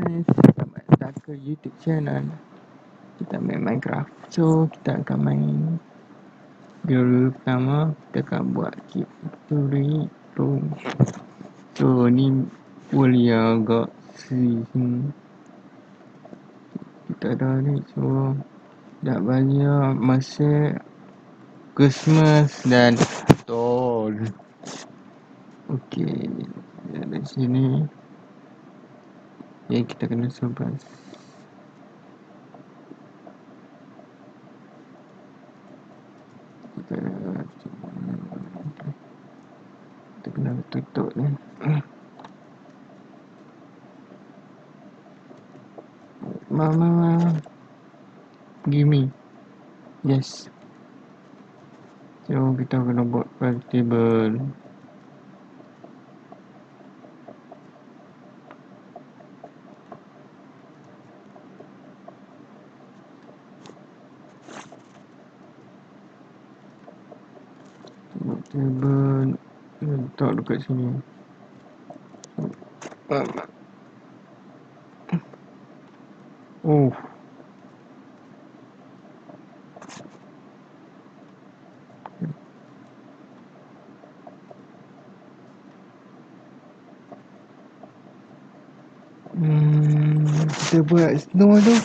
guys, selamat datang ke YouTube channel. Kita main Minecraft. So kita akan main dulu. Pertama kita akan buat keep factory room. So ni boleh agak sini. Kita dah ni. So dah banyak masa Christmas dan Tol. Okey, dari sini. Kita kena sebas. Kita kena tutup ni. Mama, give me. Yes. So kita kena buat table. Table letak dekat sini. Oh. Kita buat snow tu.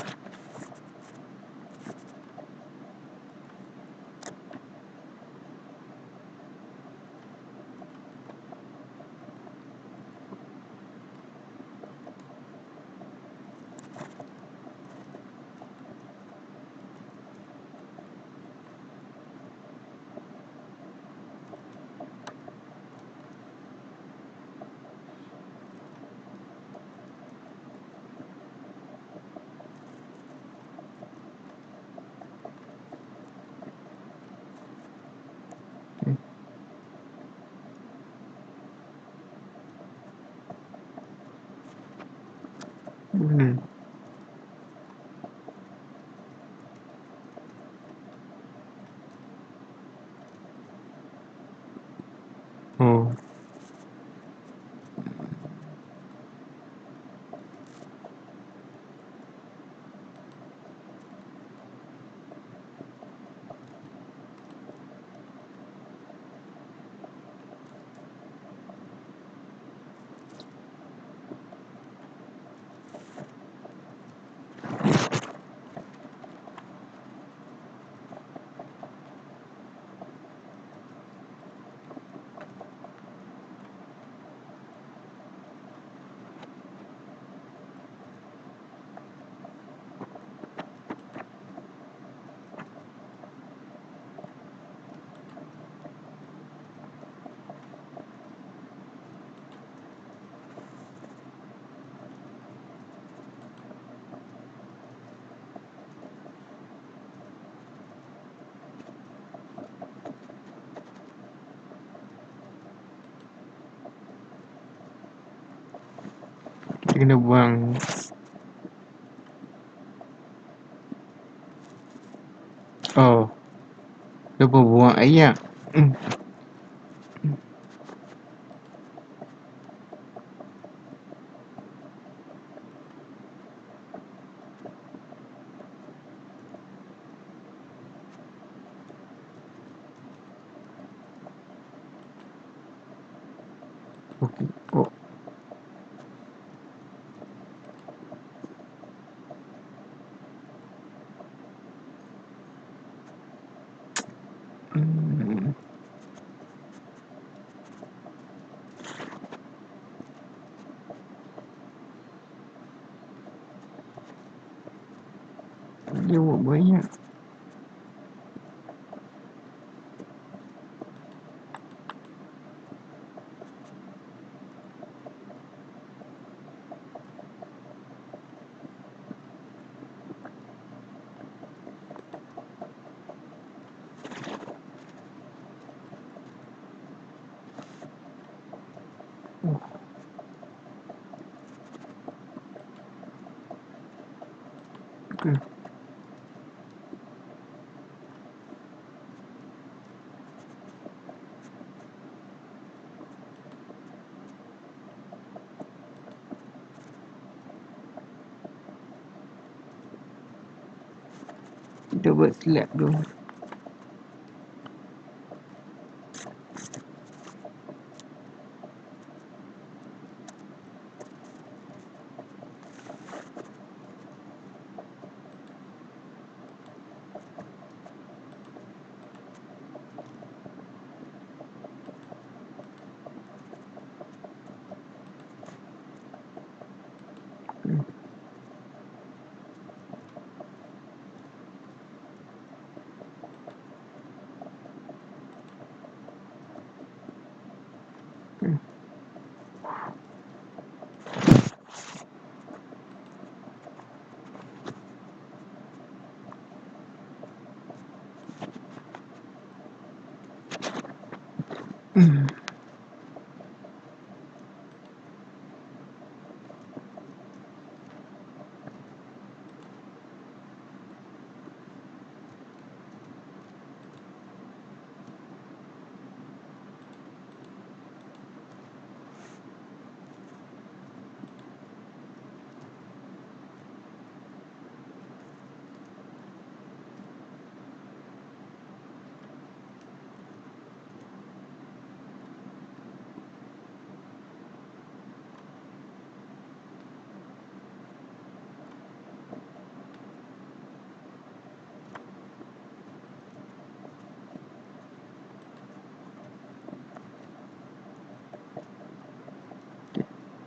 Oh. Kita kena buang. Oh. Lupa buang air. Okey. Oh. Dia buat banyak. Okey. Kita buat slab tu.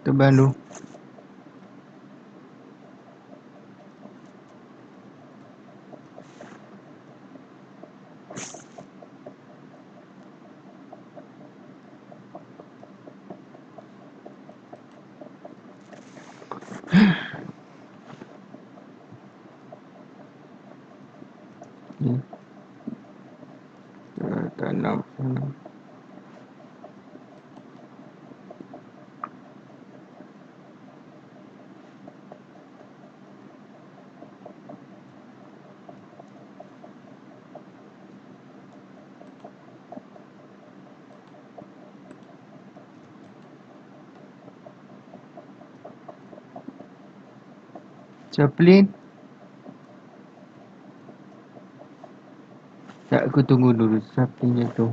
Teban tu. Ni. Kita tanam sana. Chaplin. Tak, aku tunggu dulu sapinya tu.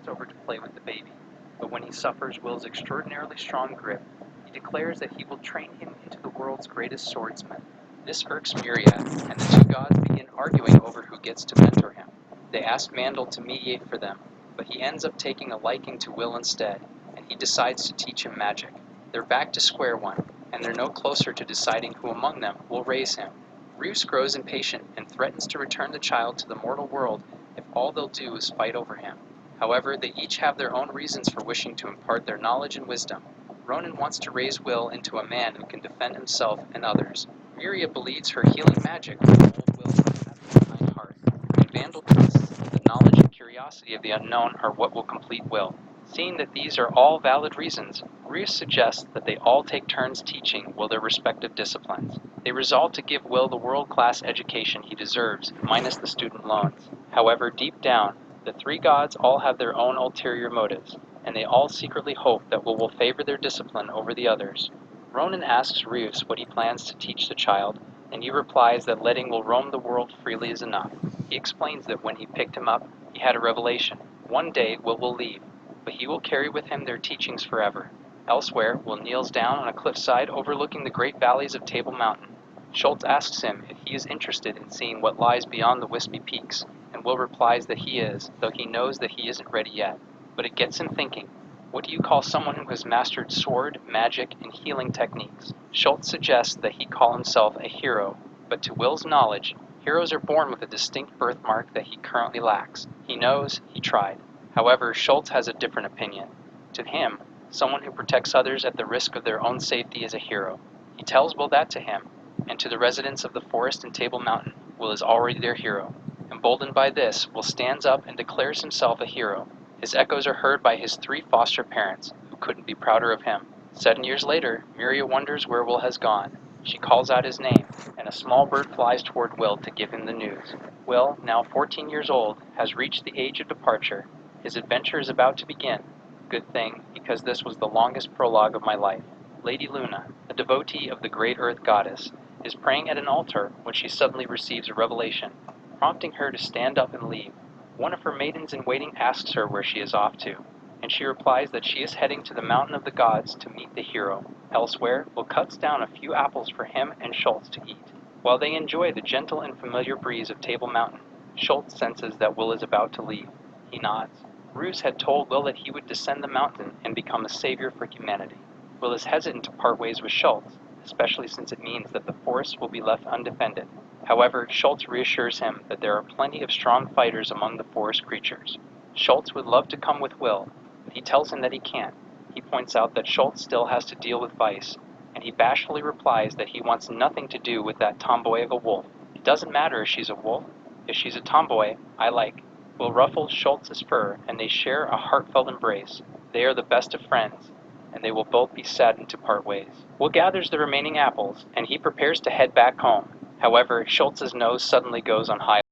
Over to play with the baby, but when he suffers Will's extraordinarily strong grip, he declares that he will train him into the world's greatest swordsman. This irks Miria, and the two gods begin arguing over who gets to mentor him. They ask Mandel to mediate for them, but he ends up taking a liking to Will instead, and he decides to teach him magic. They're back to square one, and they're no closer to deciding who among them will raise him. Reus grows impatient and threatens to return the child to the mortal world if all they'll do is fight over him. However, they each have their own reasons for wishing to impart their knowledge and wisdom. Ronan wants to raise Will into a man who can defend himself and others. Miria believes her healing magic will mold Will to have a kind heart. And Vandal trusts the knowledge and curiosity of the unknown are what will complete Will. Seeing that these are all valid reasons, Reus suggests that they all take turns teaching Will their respective disciplines. They resolve to give Will the world-class education he deserves, minus the student loans. However, deep down, the three gods all have their own ulterior motives, and they all secretly hope that Will favor their discipline over the others. Ronan asks Reus what he plans to teach the child, and he replies that letting Will roam the world freely is enough. He explains that when he picked him up, he had a revelation. One day, Will leave, but he will carry with him their teachings forever. Elsewhere, Will kneels down on a cliffside overlooking the great valleys of Table Mountain. Schultz asks him if he is interested in seeing what lies beyond the wispy peaks, and Will replies that he is, though he knows that he isn't ready yet. But it gets him thinking. What do you call someone who has mastered sword, magic, and healing techniques? Schultz suggests that he call himself a hero, but to Will's knowledge, heroes are born with a distinct birthmark that he currently lacks. He knows, he tried. However, Schultz has a different opinion. To him, someone who protects others at the risk of their own safety is a hero. He tells Will that to him, and to the residents of the forest and Table Mountain, Will is already their hero. Emboldened by this, Will stands up and declares himself a hero. His echoes are heard by his three foster parents, who couldn't be prouder of him. 7 years later, Miria wonders where Will has gone. She calls out his name, and a small bird flies toward Will to give him the news. Will, now 14 years old, has reached the age of departure. His adventure is about to begin. Good thing, because this was the longest prologue of my life. Lady Luna, a devotee of the great earth goddess, is praying at an altar when she suddenly receives a revelation, prompting her to stand up and leave. One of her maidens-in-waiting asks her where she is off to, and she replies that she is heading to the Mountain of the Gods to meet the hero. Elsewhere, Will cuts down a few apples for him and Schultz to eat. While they enjoy the gentle and familiar breeze of Table Mountain, Schultz senses that Will is about to leave. He nods. Ruse had told Will that he would descend the mountain and become a savior for humanity. Will is hesitant to part ways with Schultz, especially since it means that the forest will be left undefended. However, Schultz reassures him that there are plenty of strong fighters among the forest creatures. Schultz would love to come with Will, but he tells him that he can't. He points out that Schultz still has to deal with Weiss, and he bashfully replies that he wants nothing to do with that tomboy of a wolf. It doesn't matter if she's a wolf. If she's a tomboy, I like. Will ruffles Schultz's fur, and they share a heartfelt embrace. They are the best of friends, and they will both be saddened to part ways. Will gathers the remaining apples, and he prepares to head back home. However, Schultz's nose suddenly goes on high